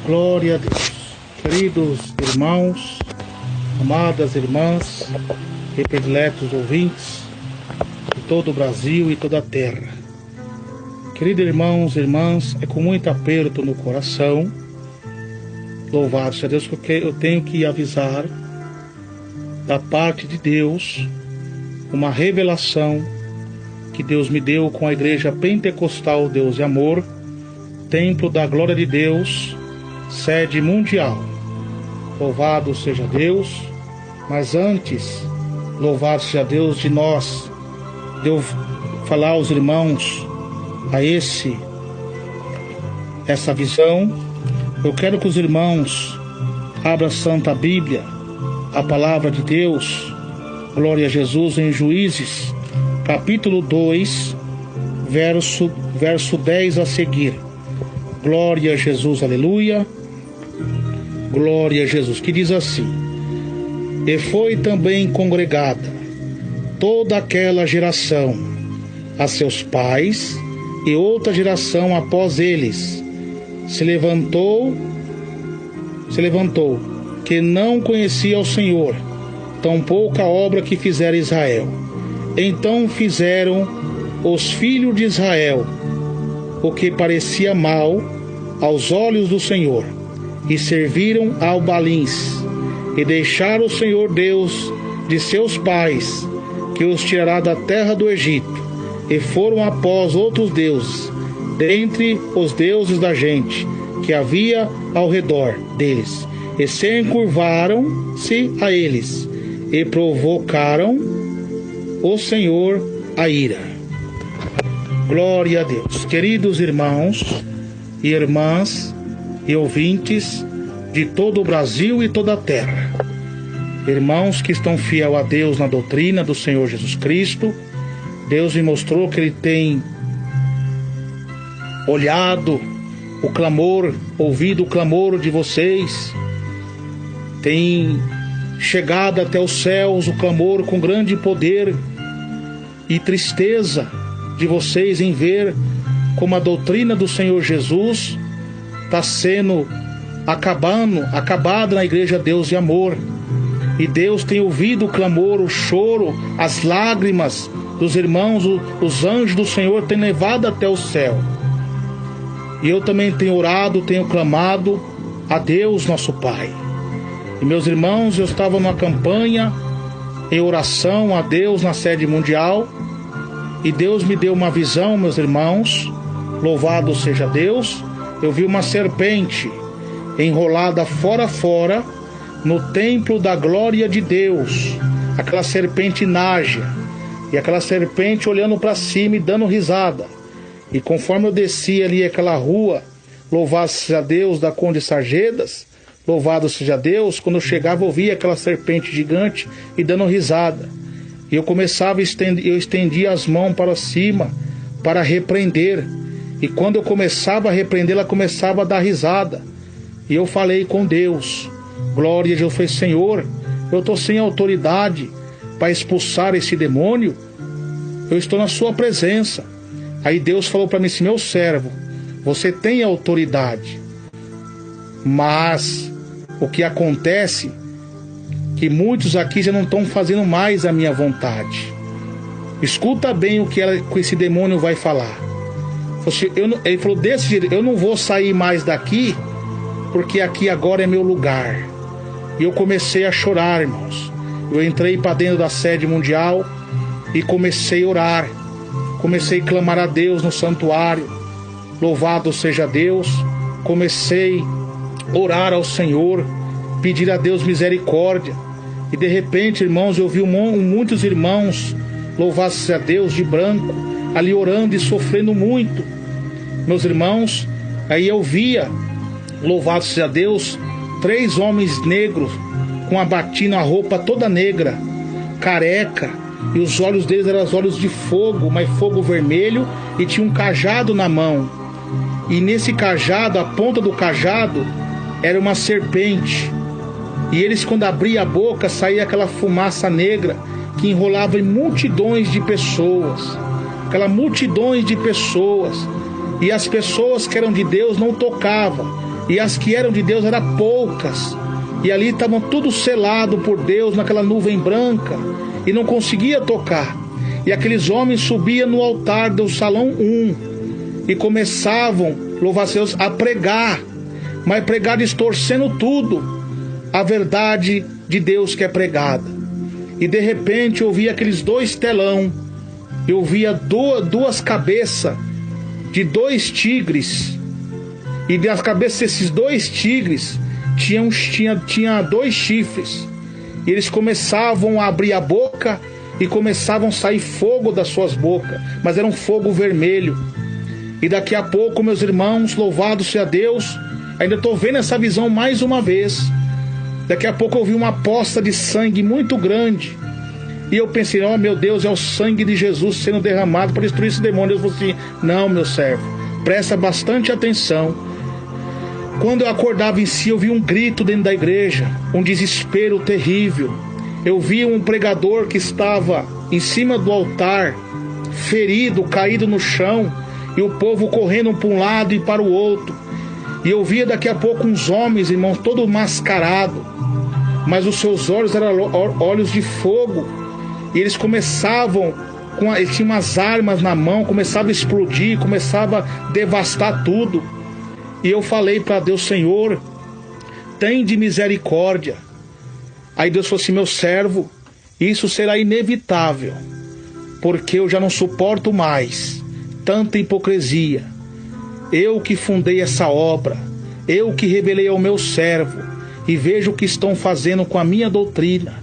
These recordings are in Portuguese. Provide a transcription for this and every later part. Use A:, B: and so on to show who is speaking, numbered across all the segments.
A: Glória a Deus. Queridos irmãos, amadas irmãs e prediletos ouvintes de todo o Brasil e toda a terra. Queridos irmãos e irmãs, é com muito aperto no coração, louvado seja Deus, porque eu tenho que avisar da parte de Deus uma revelação que Deus me deu com a Igreja Pentecostal Deus e Amor, Templo da Glória de Deus, sede mundial. Louvado seja Deus. Mas antes, louvado seja Deus de nós, de eu falar aos irmãos essa visão, eu quero que os irmãos abram a Santa Bíblia, a palavra de Deus, glória a Jesus, em Juízes, capítulo 2, verso 10 a seguir. Glória a Jesus, aleluia. Glória a Jesus, que diz assim: E foi também congregada toda aquela geração a seus pais, e outra geração após eles se levantou, que não conhecia o Senhor, tampouco a obra que fizera Israel. Então fizeram os filhos de Israel o que parecia mal aos olhos do Senhor, e serviram ao Balins, e deixaram o Senhor Deus de seus pais, que os tirará da terra do Egito, e foram após outros deuses, dentre os deuses da gente, que havia ao redor deles, e se encurvaram-se a eles, e provocaram o Senhor a ira. Glória a Deus. Queridos irmãos e irmãs e ouvintes de todo o Brasil e toda a terra, irmãos que estão fiel a Deus na doutrina do Senhor Jesus Cristo, Deus me mostrou que Ele tem olhado o clamor, ouvido o clamor de vocês, tem chegado até os céus o clamor com grande poder e tristeza de vocês em ver como a doutrina do Senhor Jesus está sendo acabada na Igreja Deus e Amor. E Deus tem ouvido o clamor, o choro, as lágrimas dos irmãos, os anjos do Senhor têm levado até o céu. E eu também tenho orado, tenho clamado a Deus nosso Pai. E meus irmãos, eu estava numa campanha em oração a Deus na sede mundial, e Deus me deu uma visão, meus irmãos, louvado seja Deus. Eu vi uma serpente enrolada fora no templo da glória de Deus, aquela serpente nágia, e aquela serpente olhando para cima e dando risada. E conforme eu descia ali aquela rua, louvado seja Deus, da Conde Sarjedas, louvado seja Deus, quando eu chegava eu via aquela serpente gigante e dando risada. E eu estendia as mãos para cima para repreender. E quando eu começava a repreender, ela começava a dar risada. E eu falei com Deus, glória a Deus, foi: Senhor, eu estou sem autoridade para expulsar esse demônio, eu estou na sua presença. Aí Deus falou para mim assim: meu servo, você tem autoridade, mas o que acontece que muitos aqui já não estão fazendo mais a minha vontade. Escuta bem o que esse demônio vai falar. Ele falou desse jeito: eu não vou sair mais daqui, porque aqui agora é meu lugar. E eu comecei a chorar, irmãos. Eu entrei para dentro da sede mundial e comecei a orar, comecei a clamar a Deus no santuário, louvado seja Deus. Comecei a orar ao Senhor, pedir a Deus misericórdia. E de repente, irmãos, eu vi muitos irmãos, louvado seja Deus, de branco, ali orando e sofrendo muito. Meus irmãos, aí eu via, louvado seja Deus, 3 homens negros com a batina, a roupa toda negra, careca, e os olhos deles eram os olhos de fogo, mas fogo vermelho, e tinha um cajado na mão. E nesse cajado, a ponta do cajado era uma serpente. E eles, quando abriam a boca, saía aquela fumaça negra que enrolava em multidões de pessoas. Aquela multidões de pessoas. E as pessoas que eram de Deus não tocavam. E as que eram de Deus eram poucas. E ali estavam tudo selado por Deus naquela nuvem branca. E não conseguia tocar. E aqueles homens subiam no altar do salão 1 e começavam, louvar a Deus, a pregar. Mas pregar distorcendo tudo. A verdade de Deus que é pregada. E de repente eu via aqueles 2 telão. Eu via duas cabeças de 2 tigres. E nas cabeças desses 2 tigres tinha 2 chifres. E eles começavam a abrir a boca e começavam a sair fogo das suas bocas. Mas era um fogo vermelho. E daqui a pouco, meus irmãos, louvado seja Deus, ainda estou vendo essa visão mais uma vez. Daqui a pouco eu vi uma poça de sangue muito grande. E eu pensei, oh meu Deus, é o sangue de Jesus sendo derramado para destruir esse demônio. Eu falei assim, não, meu servo, presta bastante atenção. Quando eu acordava em si, eu vi um grito dentro da igreja, um desespero terrível. Eu vi um pregador que estava em cima do altar, ferido, caído no chão, e o povo correndo para um lado e para o outro. E eu via daqui a pouco uns homens, irmãos, todo mascarado, mas os seus olhos eram olhos de fogo. E eles começavam, eles tinham umas armas na mão, começavam a explodir, começavam a devastar tudo. E eu falei para Deus, Senhor, tem de misericórdia. Aí Deus falou assim, meu servo, isso será inevitável, porque eu já não suporto mais tanta hipocrisia. Eu que fundei essa obra, eu que revelei ao meu servo, e vejo o que estão fazendo com a minha doutrina.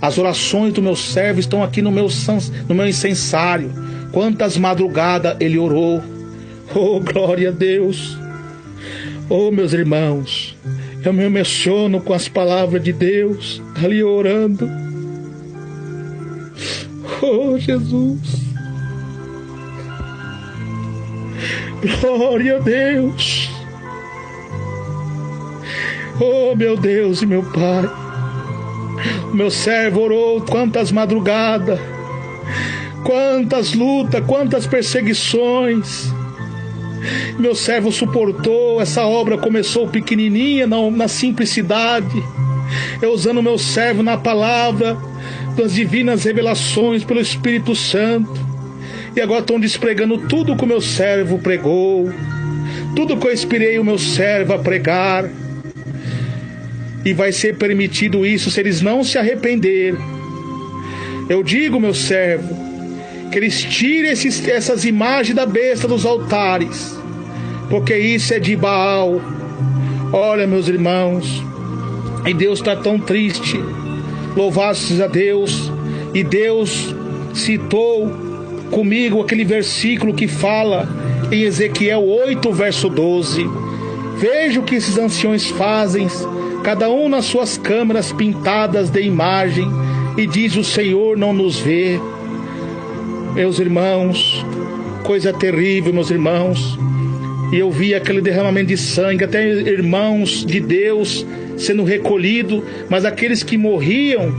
A: As orações do meu servo estão aqui no meu incensário. Quantas madrugadas ele orou. Oh, glória a Deus. Oh, meus irmãos, eu me emociono com as palavras de Deus, ali orando. Oh, Jesus. Glória a Deus. Oh, meu Deus e meu Pai. O meu servo orou quantas madrugadas, quantas lutas, quantas perseguições. Meu servo suportou. Essa obra começou pequenininha, na simplicidade. Eu usando meu servo na palavra, das divinas revelações pelo Espírito Santo. E agora estão despregando tudo que o meu servo pregou, tudo que eu inspirei o meu servo a pregar. E vai ser permitido isso se eles não se arrependerem. Eu digo, meu servo, que eles tirem essas imagens da besta dos altares, porque isso é de Baal. Olha, meus irmãos, e Deus está tão triste. Louvado seja Deus. E Deus citou comigo aquele versículo que fala em Ezequiel 8, verso 12. Veja o que esses anciões fazem, cada um nas suas câmaras pintadas de imagem, e diz, o Senhor não nos vê. Meus irmãos, coisa terrível, meus irmãos. E eu vi aquele derramamento de sangue, até irmãos de Deus sendo recolhidos, mas aqueles que morriam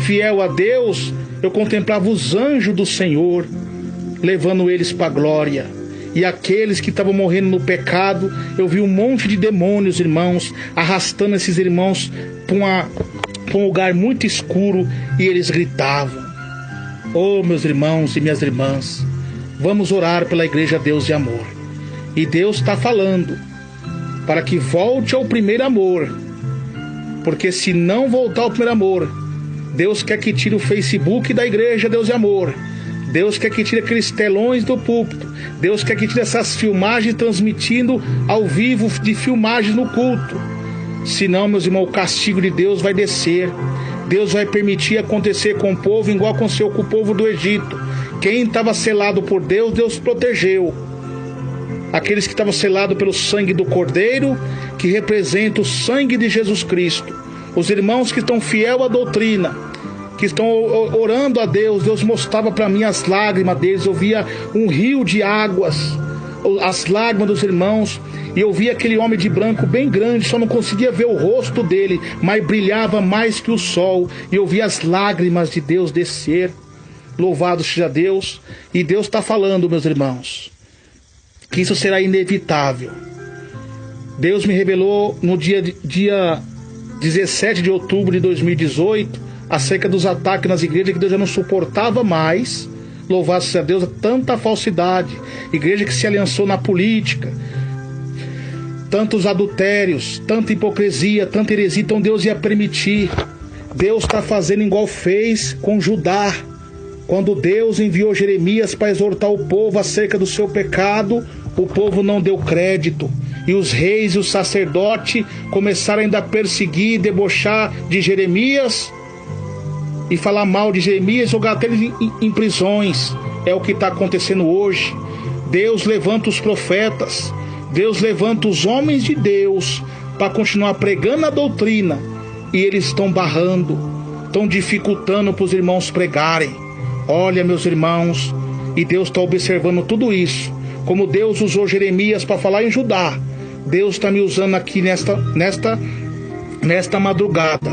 A: fiel a Deus, eu contemplava os anjos do Senhor levando eles para a glória. E aqueles que estavam morrendo no pecado, eu vi um monte de demônios, irmãos, arrastando esses irmãos para um lugar muito escuro, e eles gritavam. Oh, meus irmãos e minhas irmãs, vamos orar pela Igreja Deus de Amor. E Deus está falando para que volte ao primeiro amor, porque se não voltar ao primeiro amor, Deus quer que tire o Facebook da Igreja Deus de Amor. Deus quer que tire aqueles telões do púlpito. Deus quer que tire essas filmagens transmitindo ao vivo de filmagens no culto. Senão, meus irmãos, o castigo de Deus vai descer. Deus vai permitir acontecer com o povo igual aconteceu com o povo do Egito. Quem estava selado por Deus, Deus protegeu. Aqueles que estavam selados pelo sangue do Cordeiro, que representa o sangue de Jesus Cristo. Os irmãos que estão fiel à doutrina, que estão orando a Deus, Deus mostrava para mim as lágrimas deles. Eu via um rio de águas, as lágrimas dos irmãos, e eu via aquele homem de branco bem grande, só não conseguia ver o rosto dele, mas brilhava mais que o sol, e eu via as lágrimas de Deus descer. Louvado seja Deus. E Deus está falando, meus irmãos, que isso será inevitável. Deus me revelou no dia 17 de outubro de 2018 acerca dos ataques nas igrejas, que Deus já não suportava mais, louvado seja Deus, tanta falsidade, igreja que se aliançou na política, tantos adultérios, tanta hipocrisia, tanta heresia. Então Deus ia permitir. Deus está fazendo igual fez com Judá, quando Deus enviou Jeremias para exortar o povo acerca do seu pecado. O povo não deu crédito, e os reis e os sacerdotes começaram ainda a perseguir, debochar de Jeremias e falar mal de Jeremias, jogar até ele em prisões. É o que está acontecendo hoje. Deus levanta os profetas, Deus levanta os homens de Deus para continuar pregando a doutrina, e eles estão barrando, estão dificultando para os irmãos pregarem. Olha, meus irmãos, e Deus está observando tudo isso. Como Deus usou Jeremias para falar em Judá, Deus está me usando aqui nesta madrugada.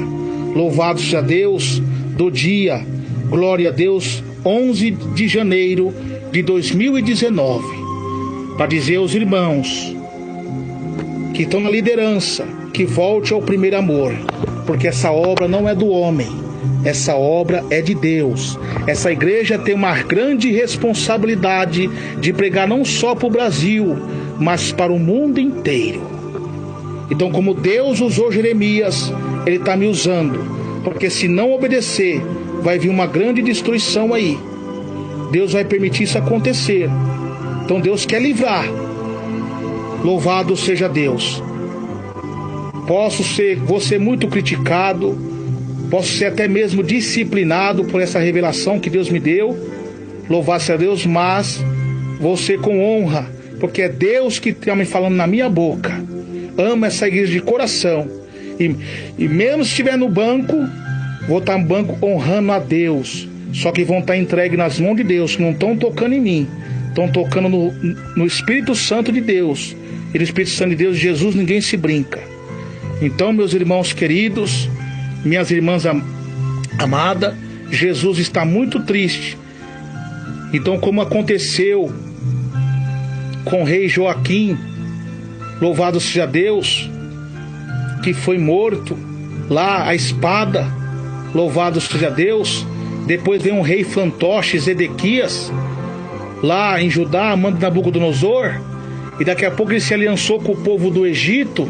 A: Louvado seja Deus, do dia, glória a Deus, 11 de janeiro de 2019, para dizer aos irmãos que estão na liderança, que volte ao primeiro amor, porque essa obra não é do homem, essa obra é de Deus. Essa igreja tem uma grande responsabilidade de pregar não só para o Brasil, mas para o mundo inteiro. Então, como Deus usou Jeremias, Ele está me usando, porque se não obedecer, vai vir uma grande destruição aí. Deus vai permitir isso acontecer. Então Deus quer livrar. Louvado seja Deus. Vou ser muito criticado, posso ser até mesmo disciplinado por essa revelação que Deus me deu. Louvado seja Deus, mas vou ser com honra, porque é Deus que está me falando na minha boca. Amo essa igreja de coração. E mesmo se estiver no banco, vou estar no banco honrando a Deus. Só que vão estar entregues nas mãos de Deus, que não estão tocando em mim, estão tocando no Espírito Santo de Deus. E no Espírito Santo de Deus, Jesus, ninguém se brinca. Então, meus irmãos queridos, minhas irmãs amadas, Jesus está muito triste. Então, como aconteceu com o rei Joaquim, louvado seja Deus, que foi morto lá à espada, louvado seja Deus. Depois vem um rei fantoche, Zedequias, lá em Judá, manda Nabucodonosor, e daqui a pouco ele se aliançou com o povo do Egito,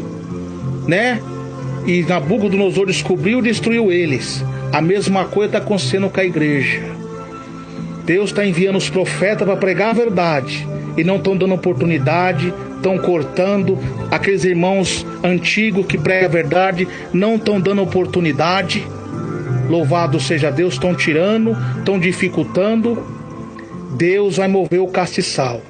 A: né? E Nabucodonosor descobriu e destruiu eles. A mesma coisa está acontecendo com a igreja. Deus está enviando os profetas para pregar a verdade, e não estão dando oportunidade, estão cortando. Aqueles irmãos antigos que pregam a verdade não estão dando oportunidade. Louvado seja Deus, estão tirando, estão dificultando. Deus vai mover o castiçal.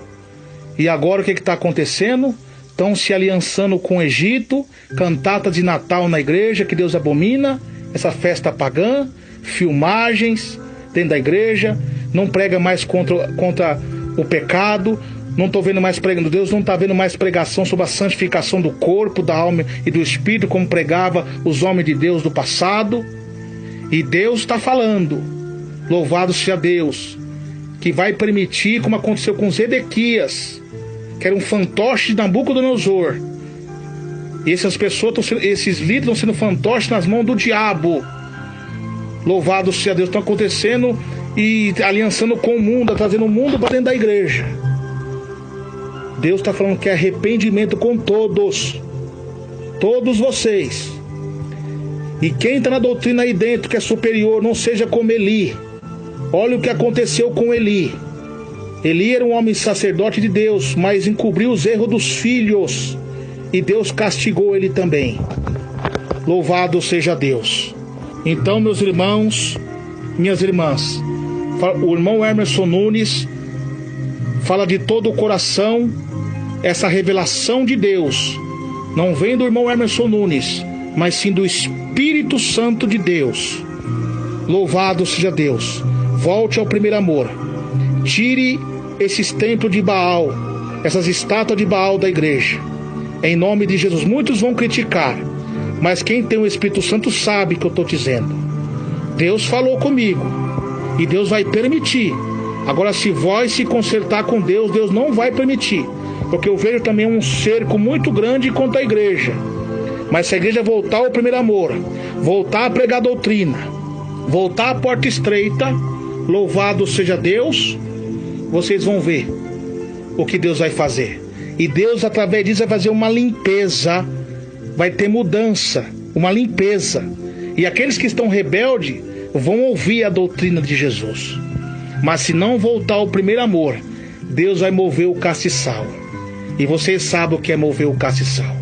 A: E agora o que está acontecendo? Estão se aliançando com o Egito, cantata de Natal na igreja, que Deus abomina, essa festa pagã, filmagens dentro da igreja, não prega mais contra o pecado, não estou vendo mais pregando, Deus não está vendo mais pregação sobre a santificação do corpo, da alma e do espírito, como pregava os homens de Deus do passado. E Deus está falando, louvado seja Deus, que vai permitir, como aconteceu com Zedequias, que era um fantoche de Nabucodonosor. E essas pessoas, esses líderes estão sendo fantoches nas mãos do diabo. Louvado seja Deus, estão acontecendo e aliançando com o mundo, trazendo o mundo para dentro da igreja. Deus está falando que é arrependimento com todos vocês. E quem está na doutrina aí dentro que é superior, não seja como Eli. Olha o que aconteceu com Eli. Eli era um homem sacerdote de Deus, mas encobriu os erros dos filhos, e Deus castigou ele também. Louvado seja Deus. Então, meus irmãos, minhas irmãs, o irmão Emerson Nunes fala de todo o coração. Essa revelação de Deus não vem do irmão Emerson Nunes, mas sim do Espírito Santo de Deus. Louvado seja Deus. Volte ao primeiro amor. Tire esses templos de Baal, essas estátuas de Baal da igreja, em nome de Jesus. Muitos vão criticar, mas quem tem o Espírito Santo sabe o que eu estou dizendo. Deus falou comigo, e Deus vai permitir. Agora, se vós se consertar com Deus, Deus não vai permitir, porque eu vejo também um cerco muito grande contra a igreja. Mas se a igreja voltar ao primeiro amor, voltar a pregar a doutrina, voltar à porta estreita, louvado seja Deus, vocês vão ver o que Deus vai fazer. E Deus, através disso, vai fazer uma limpeza, vai ter mudança, uma limpeza. E aqueles que estão rebeldes vão ouvir a doutrina de Jesus. Mas se não voltar ao primeiro amor, Deus vai mover o castiçal. E vocês sabem o que é mover o castiçal.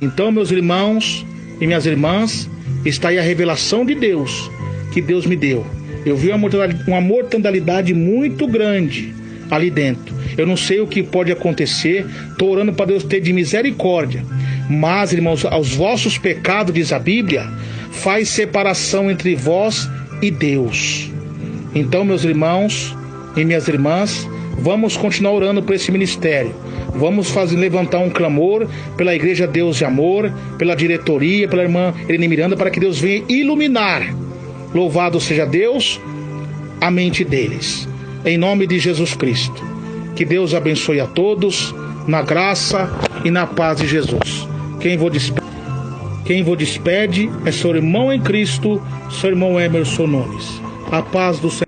A: Então, meus irmãos e minhas irmãs, está aí a revelação de Deus, que Deus me deu. Eu vi uma mortalidade muito grande ali dentro. Eu não sei o que pode acontecer. Estou orando para Deus ter de misericórdia. Mas, irmãos, aos vossos pecados, diz a Bíblia, faz separação entre vós e Deus. Então, meus irmãos e minhas irmãs, vamos continuar orando por esse ministério. Vamos levantar um clamor pela Igreja Deus de Amor, pela diretoria, pela irmã Irene Miranda, para que Deus venha iluminar, louvado seja Deus, a mente deles. Em nome de Jesus Cristo. Que Deus abençoe a todos, na graça e na paz de Jesus. Quem vos despede é seu irmão em Cristo, seu irmão Emerson Nunes. A paz do Senhor.